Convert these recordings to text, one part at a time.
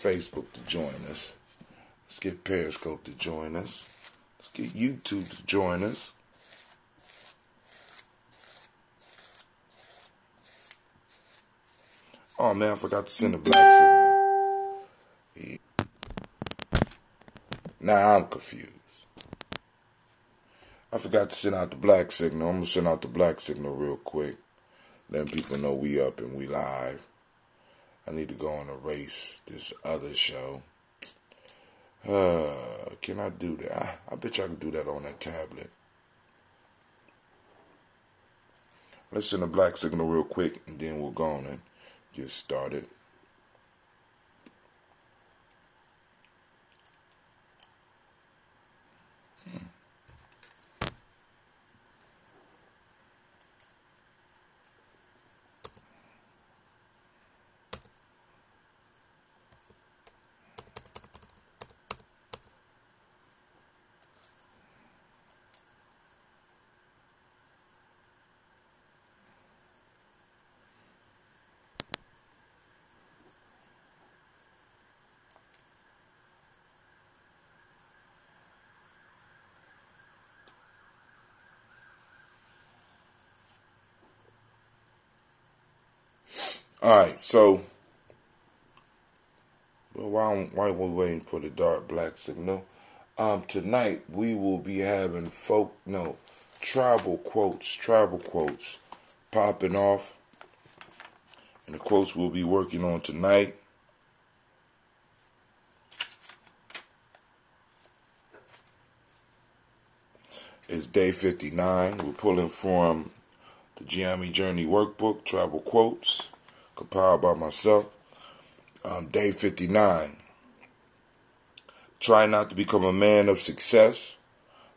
Facebook to join us. Let's get Periscope to join us. Let's get YouTube to join us. Oh man, I forgot to send a black signal. Yeah. Now I'm confused. I forgot to send out the black signal. I'm going to send out the black signal real quick. Letting people know we up and we live. I need to go and erase this other show. Can I do that? I bet you I can do that on that tablet. Let's send a black signal real quick and then we'll go on and get started. Alright, so while we're waiting for the dark black signal, tonight we will be having tribal quotes popping off. And the quotes we'll be working on tonight is day 59. We're pulling from the Gye-Nyame Journey Workbook, Tribal Quotes, compiled by myself. Day 59. Try not to become a man of success,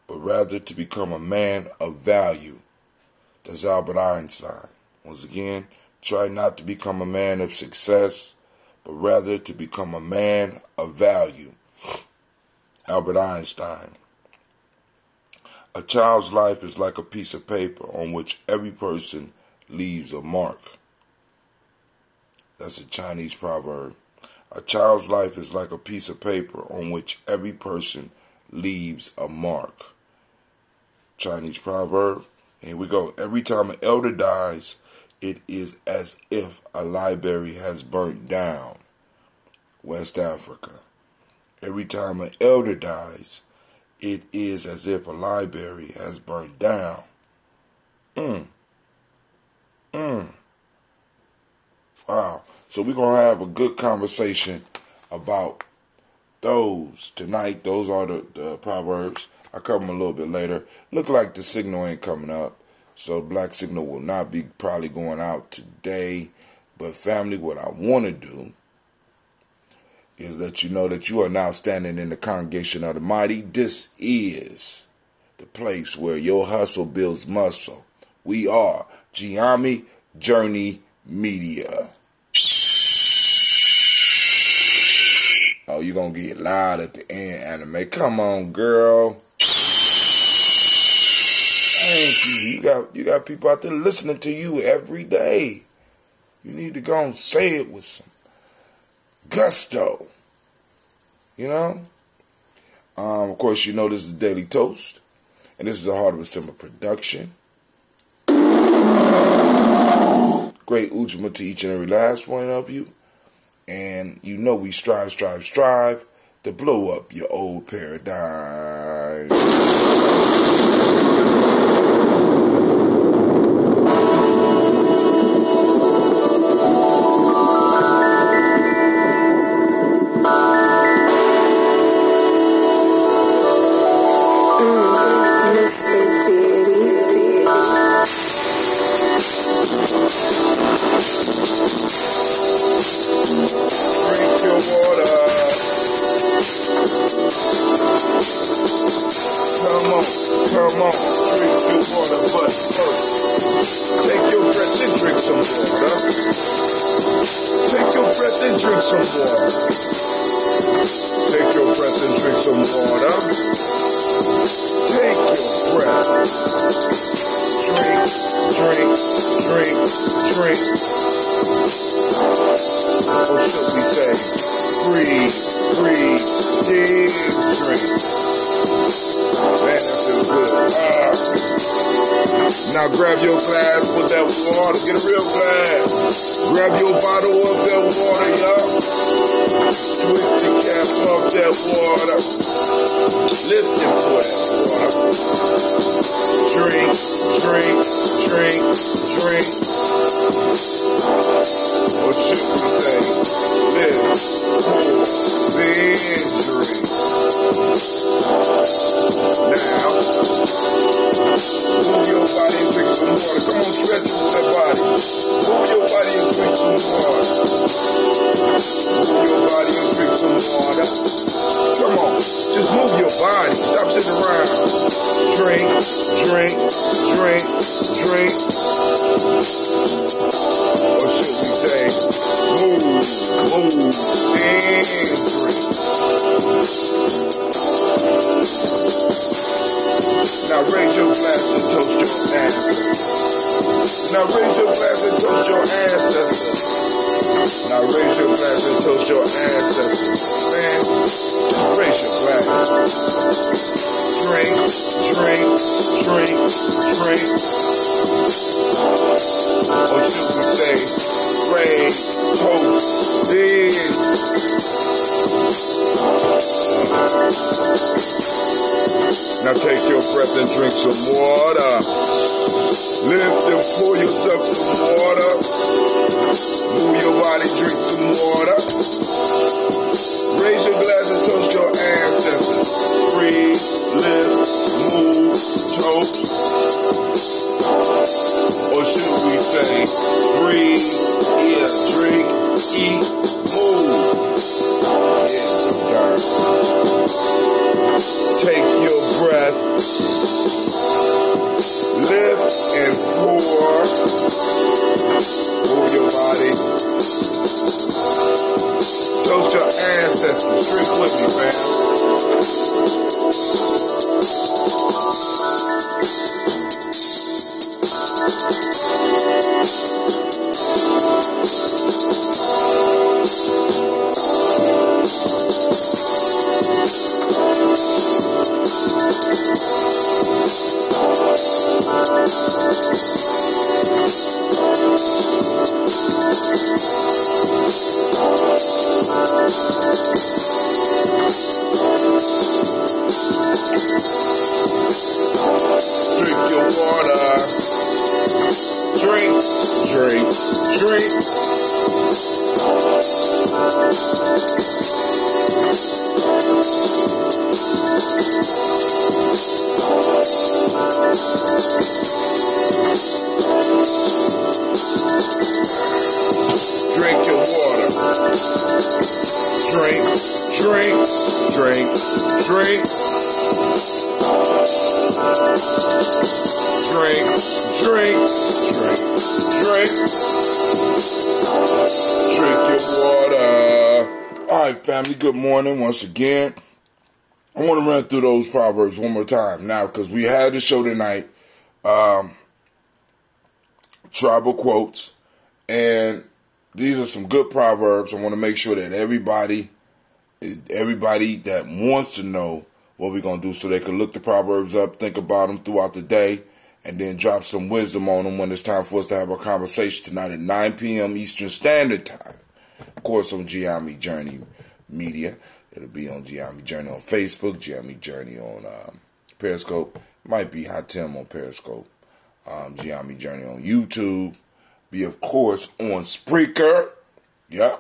but rather to become a man of value. That's Albert Einstein. Once again, try not to become a man of success, but rather to become a man of value. Albert Einstein. A child's life is like a piece of paper on which every person leaves a mark. That's a Chinese proverb. A child's life is like a piece of paper on which every person leaves a mark. Chinese proverb. Here we go. Every time an elder dies, it is as if a library has burnt down. West Africa. Every time an elder dies, it is as if a library has burnt down. Wow. So we're going to have a good conversation about those tonight. Those are the proverbs. I'll cover them a little bit later. Look like the signal ain't coming up. So black signal will not be probably going out today. But family, what I want to do is let you know that you are now standing in the congregation of the mighty. This is the place where your hustle builds muscle. We are Gye-Nyame Journey Media. Oh, you're going to get loud at the end, anime. Come on, girl. Thank you. You got people out there listening to you every day. You need to go and say it with some gusto. You know? Of course, you know this is the Daily Toast. And this is a Heart of a Simmer production. Great Ujamaa to each and every last one of you. And you know we strive to blow up your old paradigm. Come on, drink your water, but first, take your breath and drink some water. Take your breath and drink some water. Take your breath and drink some water. Take your breath. Drink. Or should we say, breathe. breathe, dig, drink. Man, that feels good. Now grab your glass, put that water, get a real glass. Grab your bottle of that water, y'all. Twist the cap off that water. Lift it for that water. Drink, drink, drink, drink. Or should we say, live, pour, then drink. Now, move your body and drink some water. Come on, stretch with that body. Move your body and drink some water. Move your body and drink some water. Come on, just move your body. Stop sitting around. Drink, drink, drink, drink. Or should we say, move, and drink. Now raise your glass and toast your ancestors. Now raise your glass and toast your ancestors. Now raise your glass and toast your ancestors. Man, just raise your glass. Drink, drink, drink, drink. Or should we say, raise, toast, then. Now take your breath and drink some water. Lift and pour yourself some water. Move your body, drink some water. Raise your glass and toast your ancestors. Breathe, lift, move, toast. Or should we say, breathe, yeah, drink, eat, move. Yeah, sometimes. Take your breath, lift and pour, move your body, toast your ancestors, drink with me, man. Drink your water. Drink, drink, drink. Drink your water. Drink, drink, drink, drink. Drink, drink, drink, drink. Drink your water. All right, family, good morning once again. I want to run through those proverbs one more time now because we had the show tonight, tribal quotes, and these are some good proverbs. I want to make sure that everybody that wants to know what we're going to do so they can look the proverbs up, think about them throughout the day, and then drop some wisdom on them when it's time for us to have a conversation tonight at 9 p.m. Eastern Standard Time. Of course, on Gye-Nyame Journey Media. It'll be on Gye-Nyame Journey on Facebook, Gye-Nyame Journey on Periscope. Might be Hot Tim on Periscope. Gye-Nyame Journey on YouTube. Be, of course, on Spreaker. Yeah.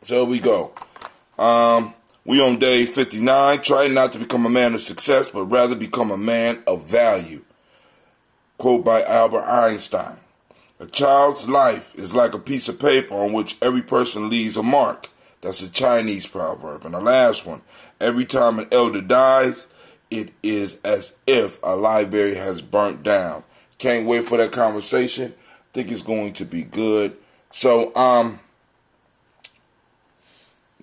So here we go. We on day 59. Try not to become a man of success, but rather become a man of value. Quote by Albert Einstein. A child's life is like a piece of paper on which every person leaves a mark. That's a Chinese proverb. And the last one. Every time an elder dies, it is as if a library has burnt down. Can't wait for that conversation. Think it's going to be good. So,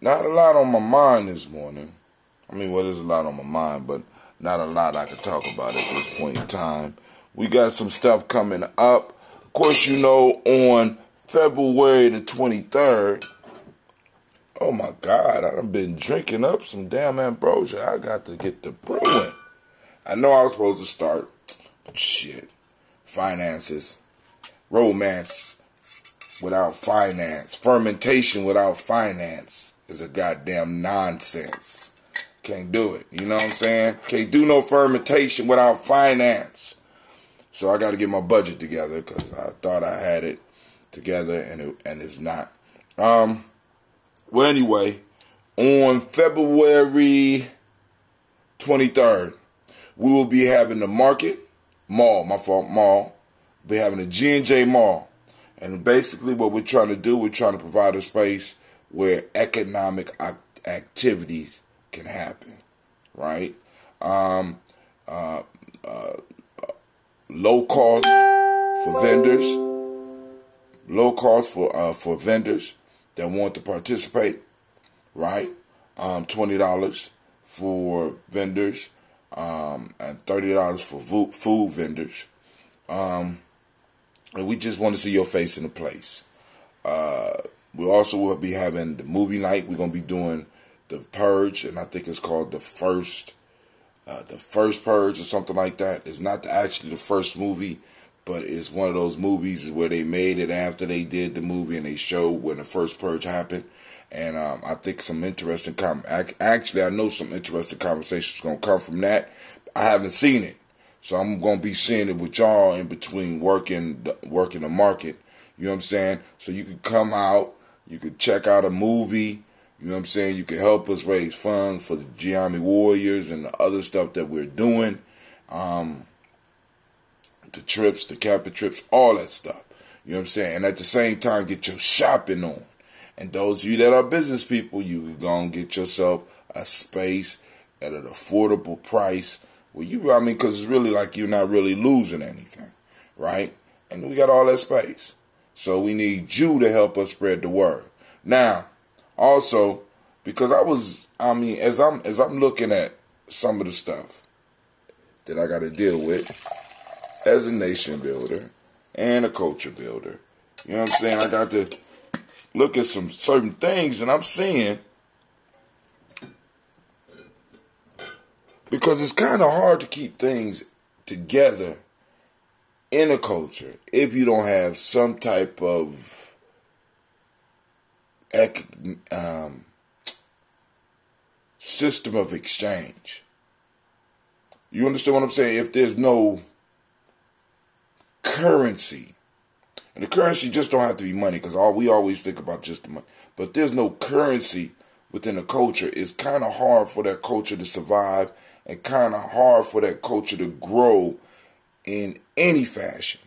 not a lot on my mind this morning. I mean, well, there's a lot on my mind, but not a lot I can talk about at this point in time. We got some stuff coming up. Of course, you know, on February the 23rd, Oh my God, I've been drinking up some damn ambrosia. I got to get the brewing. I know I was supposed to start, but shit. Finances, romance without finance, fermentation without finance is a goddamn nonsense. Can't do it. You know what I'm saying? Can't do no fermentation without finance. So I got to get my budget together because I thought I had it together and it's not. Well, anyway, on February 23rd, we will be having the mall. Be having a G&J mall. And basically what we're trying to do, we're trying to provide a space where economic activities can happen, right? Low cost for vendors. Low cost for vendors that want to participate, right? $20 for vendors, and $30 for food vendors. And we just want to see your face in the place. We also will be having the movie night. We're going to be doing The Purge, and I think it's called the first Purge or something like that. It's not actually the first movie, but it's one of those movies where they made it after they did the movie and they showed when the first Purge happened. And I think some interesting actually I know some interesting conversations going to come from that. I haven't seen it, so I'm going to be seeing it with y'all in between working the market. You know what I'm saying? So you could come out, you could check out a movie. You know what I'm saying? You can help us raise funds for the Gye-Nyame Warriors and the other stuff that we're doing. The trips, the camping trips, all that stuff. You know what I'm saying? And at the same time, get your shopping on. And those of you that are business people, you can go and get yourself a space at an affordable price. Well, because it's really like you're not really losing anything, right? And we got all that space. So we need you to help us spread the word. Now, also, because as I'm looking at some of the stuff that I got to deal with as a nation builder and a culture builder, you know what I'm saying? I got to look at some certain things, and I'm seeing, because it's kind of hard to keep things together in a culture if you don't have some type of system of exchange. You understand what I'm saying? If there's no currency, and the currency just don't have to be money, because we always think about just the money, but if there's no currency within a culture, it's kind of hard for that culture to survive and kind of hard for that culture to grow in any fashion.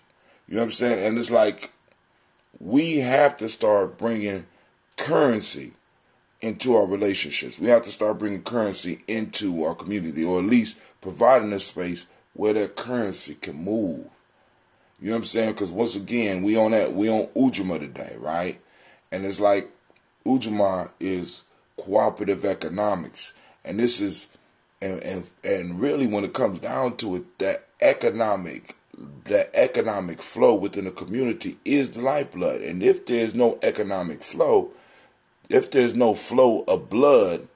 You know what I'm saying? And it's like we have to start bringing currency into our relationships. We have to start bringing currency into our community, or at least providing a space where that currency can move. You know what I'm saying? Because once again, we on Ujamaa today, right? And it's like Ujamaa is cooperative economics, and this is and really when it comes down to it, that economic flow within the community is the lifeblood. And if there's no economic flow, if there's no flow of blood,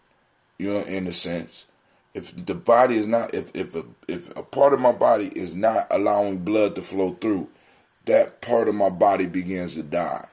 you know, in a sense, if the body is not, if a part of my body is not allowing blood to flow through, that part of my body begins to die.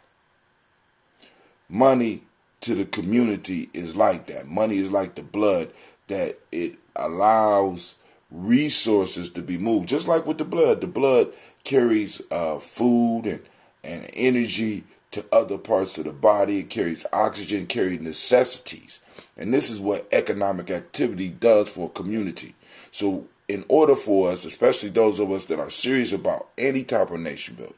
Money to the community is like that. Money is like the blood, that it allows resources to be moved. Just like with the blood carries food and energy to other parts of the body. It carries oxygen, carries necessities. And this is what economic activity does for a community. So in order for us, especially those of us that are serious about any type of nation building,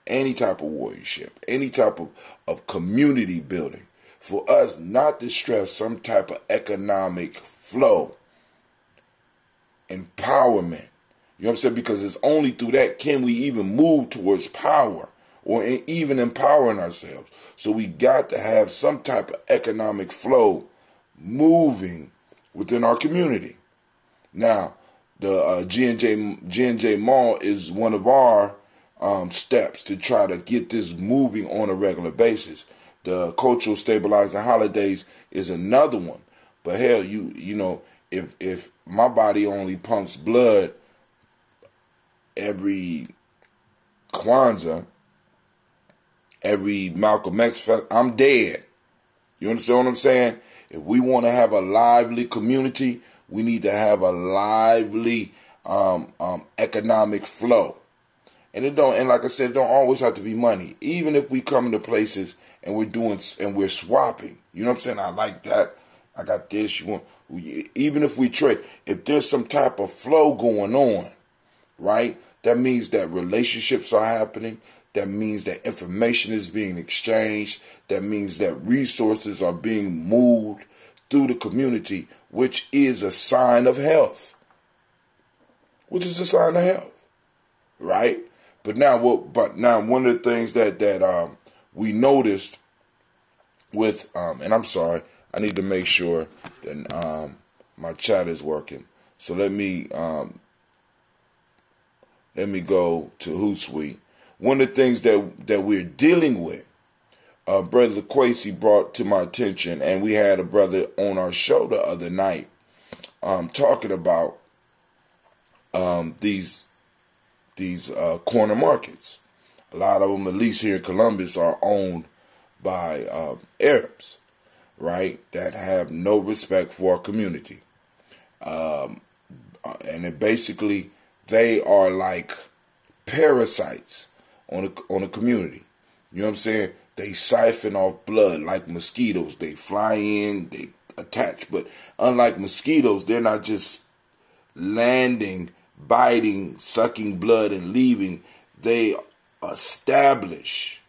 any type of warriorship, any type of community building, for us not to stress some type of economic flow, empowerment, you know what I'm saying? Because it's only through that can we even move towards power or even empowering ourselves. So we got to have some type of economic flow moving within our community. Now, the G&J Mall is one of our steps to try to get this moving on a regular basis. The cultural stabilizing holidays is another one. But hell, you know, if my body only pumps blood every Kwanzaa, every Malcolm X fest, I'm dead. You understand what I'm saying? If we want to have a lively community, we need to have a lively economic flow. And like I said, it don't always have to be money. Even if we come into places and we're swapping, you know what I'm saying? I like that. I got this. Even if we trade, if there's some type of flow going on, right? That means that relationships are happening. That means that information is being exchanged. That means that resources are being moved through the community, which is a sign of health. Right? But now one of the things that we noticed with and I'm sorry, I need to make sure that my chat is working. So let me go to Hootsuite. One of the things that we're dealing with, Brother Quasi brought to my attention, and we had a brother on our show the other night talking about these corner markets. A lot of them, at least here in Columbus, are owned by Arabs, right, that have no respect for our community. And basically, they are like parasites on a community. You know what I'm saying? They siphon off blood like mosquitoes. They fly in, they attach. But unlike mosquitoes, they're not just landing, biting, sucking blood, and leaving. They establish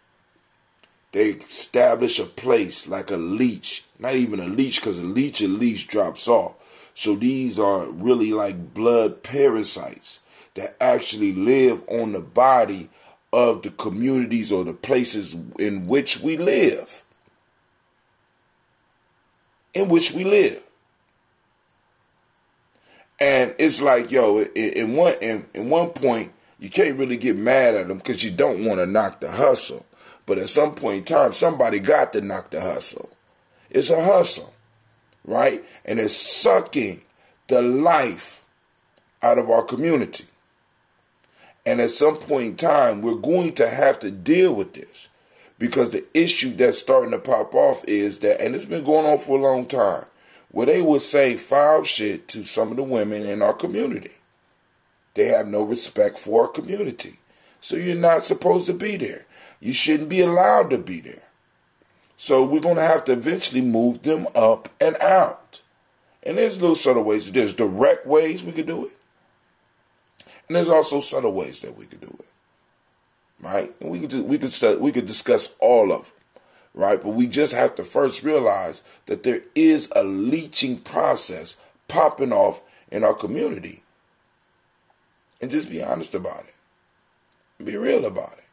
a place like a leech. Not even a leech, because a leech at least drops off. So these are really like blood parasites that actually live on the body of the communities or the places in which we live. And it's like, yo, in one point, you can't really get mad at them because you don't want to knock the hustle. But at some point in time, somebody got to knock the hustle. It's a hustle, right? And it's sucking the life out of our community. And at some point in time, we're going to have to deal with this, because the issue that's starting to pop off is that, and it's been going on for a long time, where they will say foul shit to some of the women in our community. They have no respect for our community. So you're not supposed to be there. You shouldn't be allowed to be there. So we're going to have to eventually move them up and out. And there's little subtle ways. There's direct ways we could do it. And there's also subtle ways that we could do it. Right? And we could discuss all of them. Right? But we just have to first realize that there is a leaching process popping off in our community. And just be honest about it. Be real about it.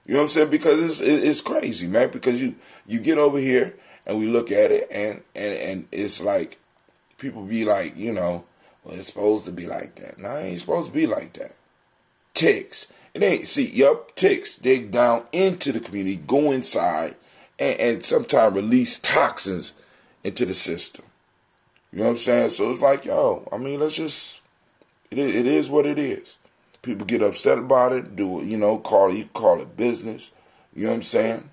You know what I'm saying? Because it's crazy, man. Because you get over here and we look at it and it's like, people be like, you know, well, it's supposed to be like that. No, it ain't supposed to be like that. Ticks. It ain't, ticks dig down into the community, go inside, and sometimes release toxins into the system. You know what I'm saying? So it's like, yo, I mean, it is what it is. People get upset about it, call it business. You know what I'm saying?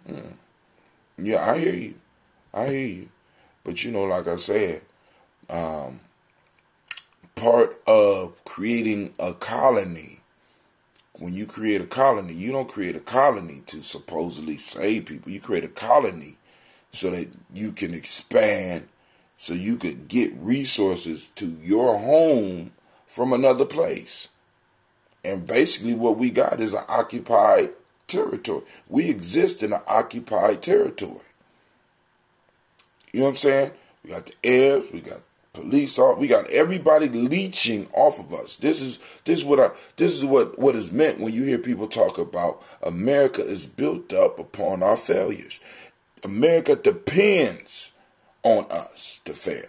Yeah, I hear you. But like I said, part of creating a colony, when you create a colony, you don't create a colony to supposedly save people. You create a colony so that you can expand, so you could get resources to your home from another place. And basically what we got is an occupied territory. We exist in an occupied territory. You know what I'm saying? We got the Arabs, we got police, we got everybody leeching off of us. This is what is meant when you hear people talk about America is built up upon our failures. America depends on us to fail.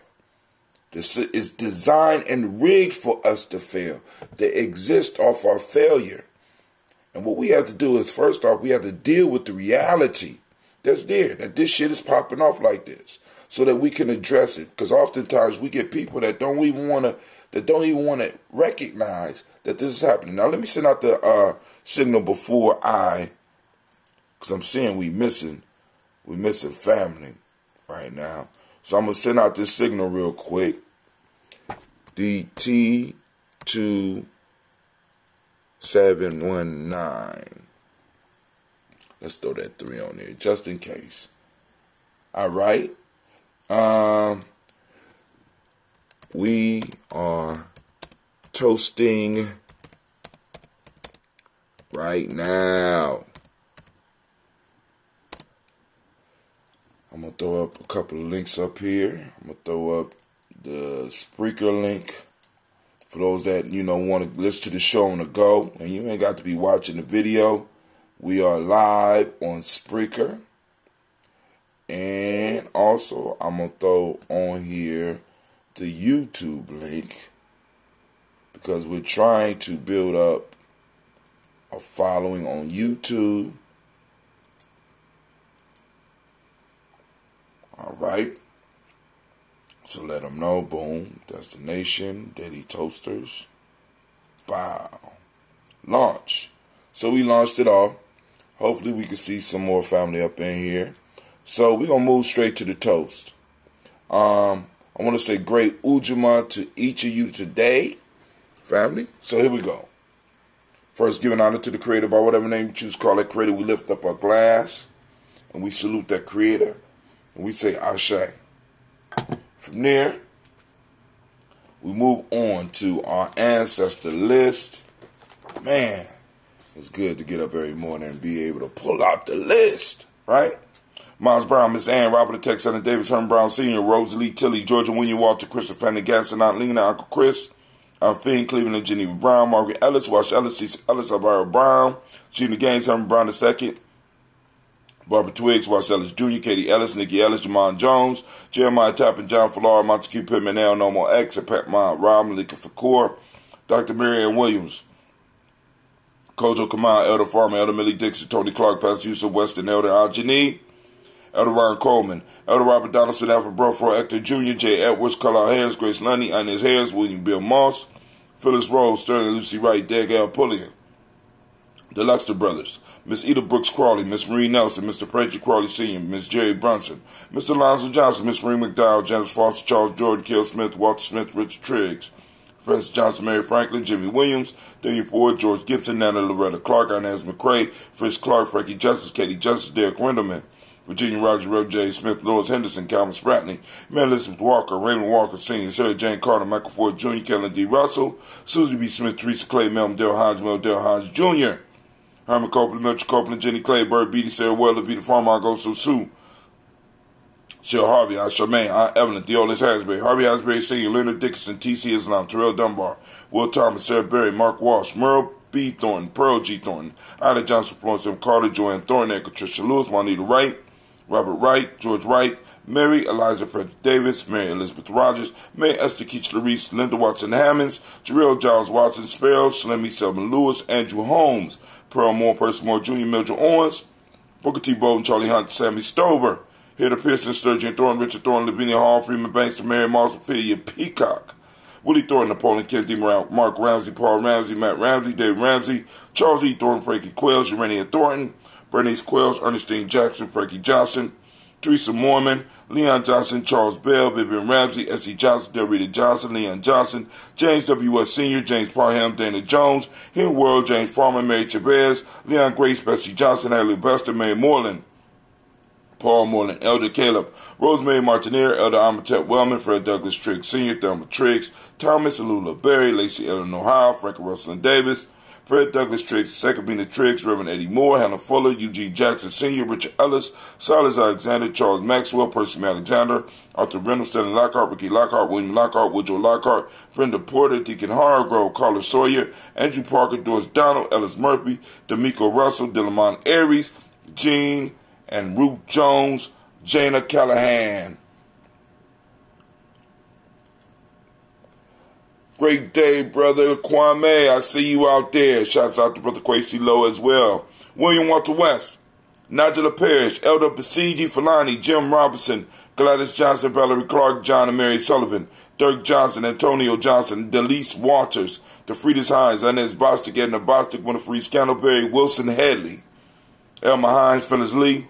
This is designed and rigged for us to fail. They exist off our failure. And what we have to do is, first off, we have to deal with the reality that's there, that this shit is popping off like this, so that we can address it. Because oftentimes we get people that don't even want to recognize that this is happening. Now let me send out the signal before because I'm seeing we missing family right now. So I'm gonna send out this signal real quick. DT2719. Let's throw that 3 on there just in case. All right. We are toasting right now. I'm going to throw up a couple of links up here. I'm going to throw up the Spreaker link for those that, want to listen to the show on the go. And you ain't got to be watching the video. We are live on Spreaker. And also, I'm going to throw on here the YouTube link, because we're trying to build up a following on YouTube. All right. So let them know. Boom. Destination. Daddy Toasters. Wow. Launch. So we launched it all. Hopefully we can see some more family up in here. So we're going to move straight to the toast. I want to say great Ujamaa to each of you today, family. So here we go. First, giving honor to the Creator by whatever name you choose to call that Creator. We lift up our glass and we salute that Creator. And we say Ashe. From there, we move on to our ancestor list. Man, it's good to get up every morning and be able to pull out the list, right? Miles Brown, Miss Ann, Robert the Tex, Senator Davis, Herman Brown Sr., Rosalie Tilly, Georgia William Walter, Christopher Fanny Gasson, Aunt Lena, Uncle Chris, Aunt Finn, Cleveland and Geneva Brown, Margaret Ellis, Wash Ellis, Cecil Ellis, Alvaro Brown, Gina Gaines, Herman Brown II, Barbara Twiggs, Wash Ellis Jr., Katie Ellis, Nikki Ellis, Jamon Jones, Jeremiah Tappan, John Fallar, Montague Pittman, L, No More X, Pat Rob, Malika Fakour, Dr. Mary Ann Williams, Kojo Kamal, Elder Farmer, Elder Millie Dixon, Tony Clark, Pastor Yusuf Weston, Elder Al-Jani, Elder Ryan Coleman, Elder Robert Donaldson, Alfred Brofro, Hector Jr., J. Edwards, Carlisle Harris, Grace Lundy, Inez Harris, William Bill Moss, Phyllis Rose, Sterling Lucy Wright, Dag L. Pulliam, the Luxter Brothers, Miss Eda Brooks Crawley, Miss Marie Nelson, Mr. Preacher Crawley Sr., Miss Jerry Brunson, Mr. Lonzo Johnson, Miss Marie McDowell, James Foster, Charles Jordan, Kill Smith, Walter Smith, Richard Triggs, Professor Johnson, Mary Franklin, Jimmy Williams, Daniel Ford, George Gibson, Nana Loretta Clark, Inez McCrae, Fritz Clark, Frankie Justice, Katie Justice, Derek Wendelman, Virginia Roger, Rev. J. Smith, Lois Henderson, Calvin Spratney, Mary Elizabeth Walker, Raymond Walker Sr., Sarah Jane Carter, Michael Ford Jr., Kellen D. Russell, Susie B. Smith, Teresa Clay, Melvin Dale Hodge Jr., Herman Copeland, Mitchell Copeland, Jenny Clay, Bird Beatty, Sarah Weller, Peter Farmer, Go So Sue, Cheryl Harvey, Charmaine, Evelyn, Theolis Hasbury, Harvey Hasbury Sr., Leonard Dickinson, T.C. Islam, Terrell Dunbar, Will Thomas, Sarah Berry, Mark Walsh, Merle B. Thornton, Pearl G. Thornton, Ida Johnson, Florence M. Carter, Joanne Thornton, Patricia Lewis, Juanita Wright, Robert Wright, George Wright, Mary Eliza Frederick Davis, Mary Elizabeth Rogers, May Esther Keach Larice, Linda Watson Hammonds, Jarrell Giles Watson, Sparrow, Slimmy Selman Lewis, Andrew Holmes, Pearl Moore, Percy Moore Jr., Mildred Owens, Booker T. Bowden, Charlie Hunt, Sammy Stover, Hilda Pearson, Sturgeon Thornton, Richard Thornton, Lavinia Hall, Freeman Banks, Mary Moss, Ophelia Peacock, Willie Thornton, Napoleon Kennedy, Mark Ramsey, Paul Ramsey, Matt Ramsey, Dave Ramsey, Charles E. Thornton, Frankie Quells, Urania Thornton, Bernice Quells, Ernestine Jackson, Frankie Johnson, Teresa Mormon, Leon Johnson, Charles Bell, Vivian Ramsey, S.E. Johnson, Delrita Johnson, Leon Johnson, James W.S. Sr., James Parham, Dana Jones, Hen World, James Farmer, Mary Chavez, Leon Grace, Bessie Johnson, Haley Buster, Mary Moreland, Paul Moreland, Elder Caleb, Rosemary Martineer, Elder Amatette Wellman, Fred Douglas Triggs Sr., Thelma Triggs, Thomas Alula Berry, Lacey Eleanor Howe, Frank Russell Davis, Fred Douglas Triggs, Secondina Triggs, Reverend Eddie Moore, Hannah Fuller, Eugene Jackson Sr., Richard Ellis, Silas Alexander, Charles Maxwell, Percy Alexander, Arthur Reynolds, Stanley Lockhart, Ricky Lockhart, William Lockhart, Woodrow Lockhart, Brenda Porter, Deacon Hargrove, Carla Sawyer, Andrew Parker, Doris Donald, Ellis Murphy, D'Amico Russell, Dillamon Aries, Jean and Ruth Jones, Jana Callahan. Great day, Brother Kwame. I see you out there. Shouts out to Brother Quasi Lowe as well. William Walter West, Nigella Parrish, Elder Basiji Falani, Jim Robinson, Gladys Johnson, Valerie Clark, John and Mary Sullivan, Dirk Johnson, Antonio Johnson, Delise Walters, DeFridas Hines, Inez Bostic, Edna Bostic, Winifred Scandalberry, Wilson Hadley, Elma Hines, Phyllis Lee,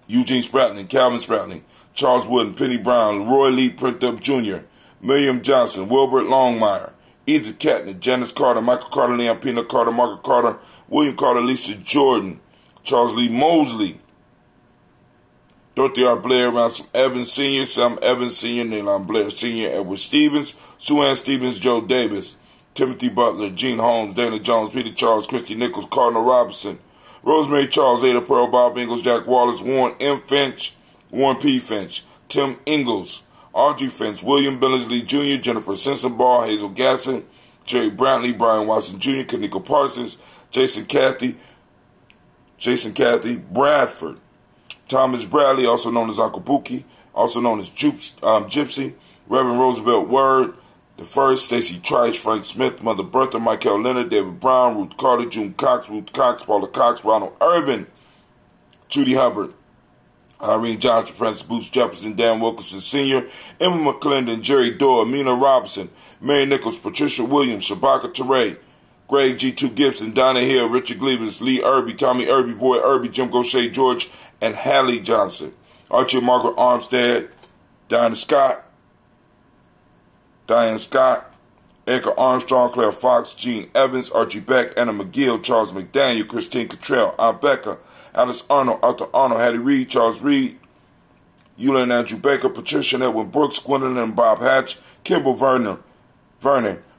Eugene Spratling, Calvin Spratling, Charles Wooden, Penny Brown, Roy Lee Printup Jr., Miriam Johnson, Wilbert Longmire, Edith Catton, Janice Carter, Michael Carter, Leon Pina Carter, Margaret Carter, William Carter, Lisa Jordan, Charles Lee Mosley, Dorothy R. Blair, Ransom Evans Sr., Sam Evans Sr., Neilon Blair Sr., Edward Stevens, Sue Ann Stevens, Joe Davis, Timothy Butler, Gene Holmes, Dana Jones, Peter Charles, Christy Nichols, Cardinal Robinson, Rosemary Charles, Ada Pearl, Bob Ingalls, Jack Wallace, Warren M. Finch, Warren P. Finch, Tim Ingalls, Audrey Finch, William Billingsley Jr., Jennifer Sensenbaugh, Hazel Gasson, Jerry Brantley, Brian Watson Jr., Kanika Parsons, Jason Cathy Bradford, Thomas Bradley, also known as Uncle Buki, also known as Gypsy, Reverend Roosevelt Word, the first, Stacey Trice, Frank Smith, Mother Bertha, Michael Leonard, David Brown, Ruth Carter, June Cox, Ruth Cox, Paula Cox, Ronald Irvin, Judy Hubbard, Irene Johnson, Francis Booth Jefferson, Dan Wilkinson Sr., Emma McClendon, Jerry Doyle, Amina Robinson, Mary Nichols, Patricia Williams, Shabaka Teray, Greg G2 Gibson, Donna Hill, Richard Gleavens, Lee Irby, Tommy Irby, Boy Irby, Jim Gaucher, George, and Hallie Johnson, Archie and Margaret Armstead, Diane Scott, Edgar Armstrong, Claire Fox, Gene Evans, Archie Beck, Anna McGill, Charles McDaniel, Christine Cottrell, Aunt Becca, Alice Arnold, Arthur Arnold, Hattie Reed, Charles Reed, Eula and Andrew Baker, Patricia and Edwin Brooks, Gwendolyn and Bob Hatch, Kimball Vernon,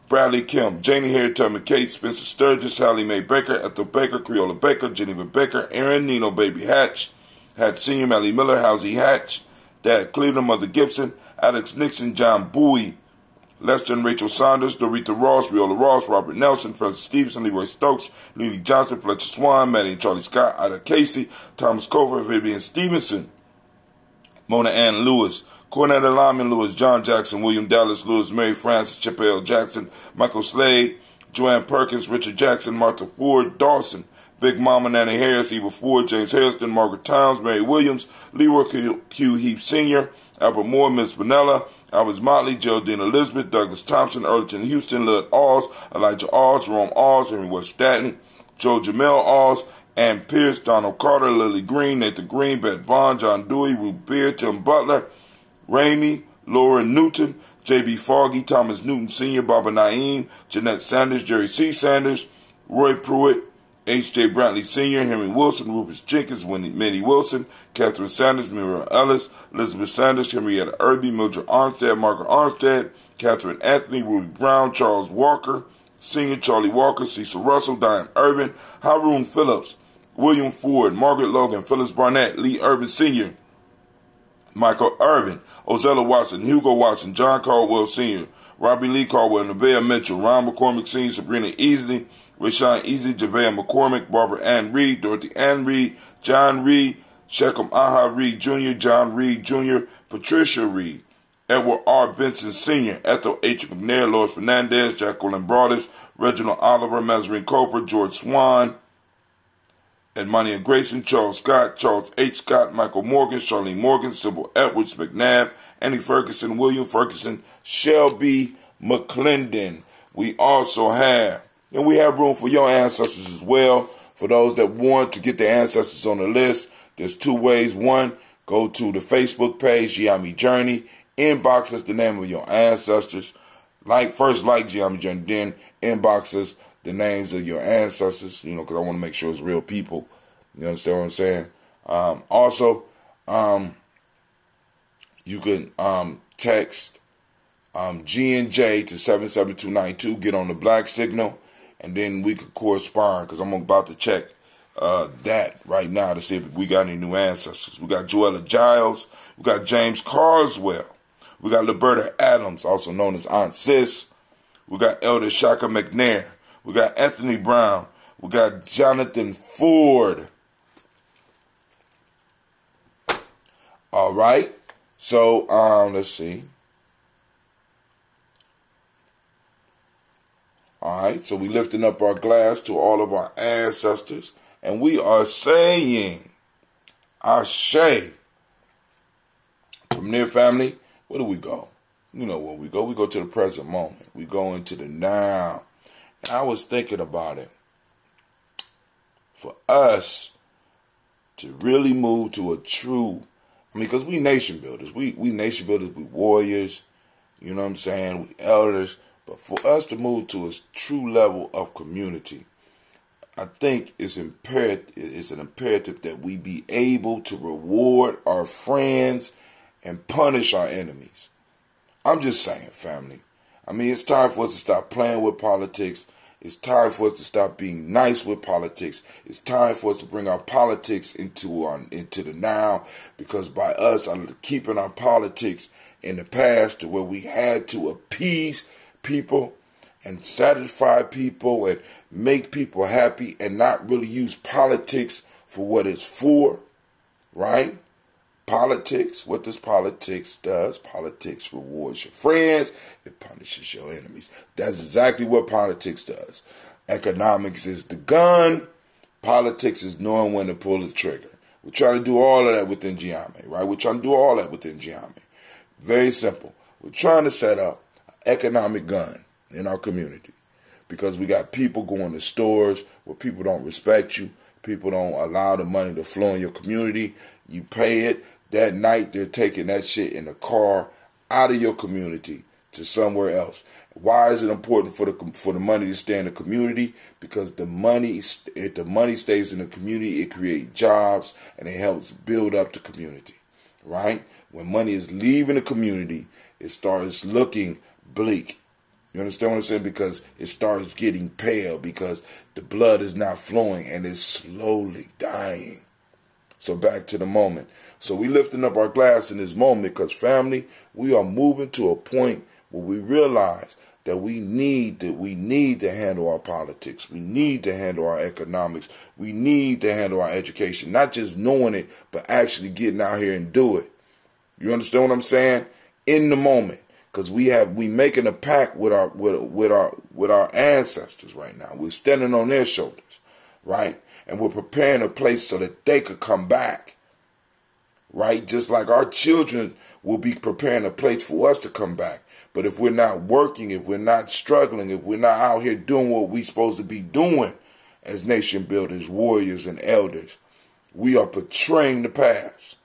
Bradley Kim, Janie Harriet McKay, Spencer Sturgis, Hallie Mae Baker, Ethel Baker, Creola Baker, Geneva Baker, Aaron Nino Baby Hatch, Hatch Sr., Melly Miller, Housie Hatch, Dad Cleveland, Mother Gibson, Alex Nixon, John Bowie, Lester and Rachel Saunders, Dorita Ross, Riola Ross, Robert Nelson, Francis Stevenson, Leroy Stokes, Lily Johnson, Fletcher Swan, Maddie and Charlie Scott, Ida Casey, Thomas Cover, Vivian Stevenson, Mona Ann Lewis, Cornetta Lyman Lewis, John Jackson, William Dallas Lewis, Mary Frances, Chip L. Jackson, Michael Slade, Joanne Perkins, Richard Jackson, Martha Ford, Dawson, Big Mama Nanny Harris, Eva Ford, James Harrison, Margaret Towns, Mary Williams, Leroy Q. Heap Sr., Albert Moore, Miss Vanilla, Alvis Motley, Geraldine Elizabeth, Douglas Thompson, Earlton Houston, Lud Alls, Elijah Alls, Jerome Alls, Henry West Staten, Joe Jamel Alls, Ann Pierce, Donald Carter, Lily Green, Nathan Green, Beth Bond, John Dewey, Ruth Beard, Tim Butler, Ramey, Laura Newton, J.B. Foggy, Thomas Newton Sr., Baba Naeem, Jeanette Sanders, Jerry C. Sanders, Roy Pruitt, H.J. Brantley Sr., Henry Wilson, Rufus Jenkins, Minnie Wilson, Catherine Sanders, Mira Ellis, Elizabeth Sanders, Henrietta Irby, Mildred Armstead, Margaret Armstead, Catherine Anthony, Rudy Brown, Charles Walker Sr., Charlie Walker, Cecil Russell, Diane Irvin, Haroon Phillips, William Ford, Margaret Logan, Phyllis Barnett, Lee Irvin Sr., Michael Irvin, Ozella Watson, Hugo Watson, John Caldwell Sr., Robbie Lee Caldwell, Nevaeh Mitchell, Ron McCormick Sr., Sabrina Easley, Rashawn Easy, Javea McCormick, Barbara Ann Reed, Dorothy Ann Reed, John Reed, Shechem Aha Reed Jr., John Reed Jr., Patricia Reed, Edward R. Benson Sr., Ethel H. McNair, Lois Fernandez, Jacqueline Broadus, Reginald Oliver, Mazarine Cooper, George Swan, Edmonia Grayson, Charles Scott, Charles H. Scott, Michael Morgan, Charlene Morgan, Sybil Edwards, McNabb, Annie Ferguson, William Ferguson, Shelby McClendon. We also have, and we have room for your ancestors as well. For those that want to get their ancestors on the list, there's two ways. One, go to the Facebook page, Gye-Nyame Journey, inbox us the name of your ancestors. First like Gye-Nyame Journey, then inbox us the names of your ancestors, because I want to make sure it's real people. You understand what I'm saying? Also, you can text G&J to 77292, get on the black signal, and then we could correspond, because I'm about to check that right now to see if we got any new ancestors. We got Joella Giles, we got James Carswell, we got Liberta Adams, also known as Aunt Sis, we got Elder Shaka McNair, we got Anthony Brown, we got Jonathan Ford. All right, so let's see. All right, so we lifting up our glass to all of our ancestors And we are saying, Ashe. From there, family, where do we go? You know where we go. We go to the present moment. We go into the now. And I was thinking about it. For us to really move to a true, because we nation builders. We nation builders, we warriors, you know what I'm saying? We elders. But for us to move to a true level of community, I think it's an imperative that we be able to reward our friends and punish our enemies. I'm just saying, family. I mean, it's time for us to stop playing with politics. It's time for us to stop being nice with politics. It's time for us to bring our politics into the now, because by us keeping our politics in the past to where we had to appease people and satisfy people and make people happy and not really use politics for what it's for, right? Politics, what does politics does? Politics rewards your friends, it punishes your enemies. That's exactly what politics does. Economics is the gun, politics is knowing when to pull the trigger. We're trying to do all of that within Gye-Nyame, right? We're trying to do all that within Gye-Nyame. Very simple. We're trying to set up an economic gun in our community because we got people going to stores where people don't respect you. People don't allow the money to flow in your community. You pay it. That night, they're taking that shit in a car out of your community to somewhere else. Why is it important for the money to stay in the community? Because if the money stays in the community, it creates jobs and it helps build up the community, right? When money is leaving the community, it starts looking bleak. You understand what I'm saying? Because it starts getting pale because the blood is not flowing and it's slowly dying. So back to the moment. So we lifting up our glass in this moment because, family, we are moving to a point where we realize that we need to handle our politics. We need to handle our economics. We need to handle our education. Not just knowing it, but actually getting out here and do it. You understand what I'm saying? In the moment. Because we making a pact with our ancestors right now. We're standing on their shoulders, right? And we're preparing a place so that they could come back, right? Just like our children will be preparing a place for us to come back. But if we're not working, if we're not struggling, if we're not out here doing what we're supposed to be doing as nation builders, warriors, and elders, we are betraying the past.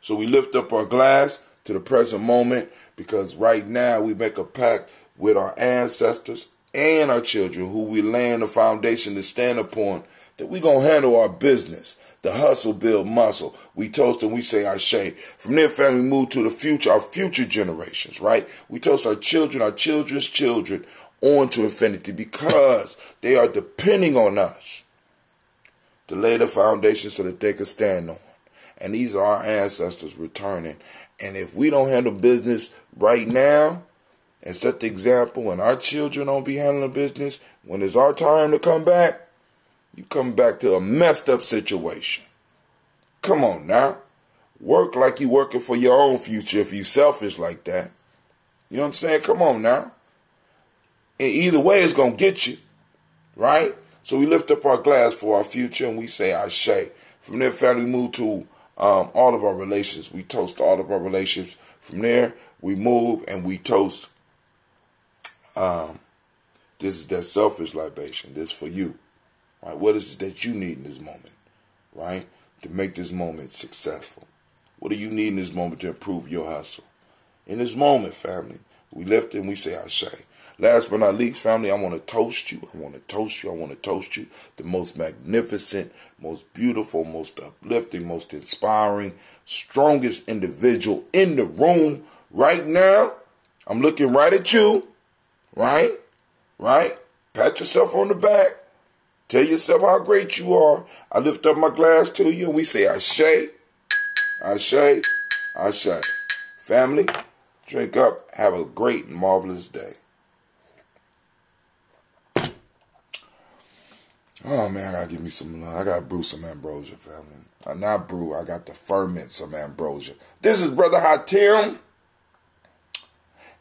So we lift up our glass to the present moment because right now we make a pact with our ancestors and our children who we laying the foundation to stand upon, that we going to handle our business. The hustle build muscle. We toast and we say Ashe. From there, family, move to the future, our future generations, right? We toast our children, our children's children on to infinity because they are depending on us to lay the foundation so that they can stand on. And these are our ancestors returning. And if we don't handle business right now, and set the example, and our children don't be handling business, when it's our time to come back, you come back to a messed up situation. Come on now. Work like you working for your own future if you selfish like that. You know what I'm saying? Come on now. And either way, it's going to get you, right? So we lift up our glass for our future and we say Ashe. From there, family, move to all of our relations. We toast all of our relations. From there, we move and we toast. This is that selfish libation. This is for you. Right? What is it that you need in this moment? Right? To make this moment successful. What do you need in this moment to improve your hustle? In this moment, family, we lift and we say Ashe. Last but not least, family, I want to toast you. I want to toast you. I want to toast you. The most magnificent, most beautiful, most uplifting, most inspiring, strongest individual in the room right now. I'm looking right at you. Right? Right? Pat yourself on the back. Tell yourself how great you are. I lift up my glass to you and we say Ashe, Ashe, Ashe. Family, drink up. Have a great and marvelous day. Oh, man, I gotta give me some love. I gotta brew some ambrosia, family. Not brew, I got to ferment some ambrosia. This is Brother Hatim,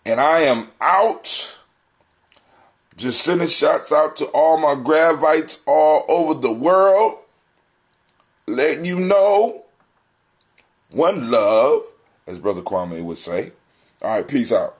and I am out. Just sending shots out to all my Gravites all over the world. Letting you know, one love, as Brother Kwame would say. All right, peace out.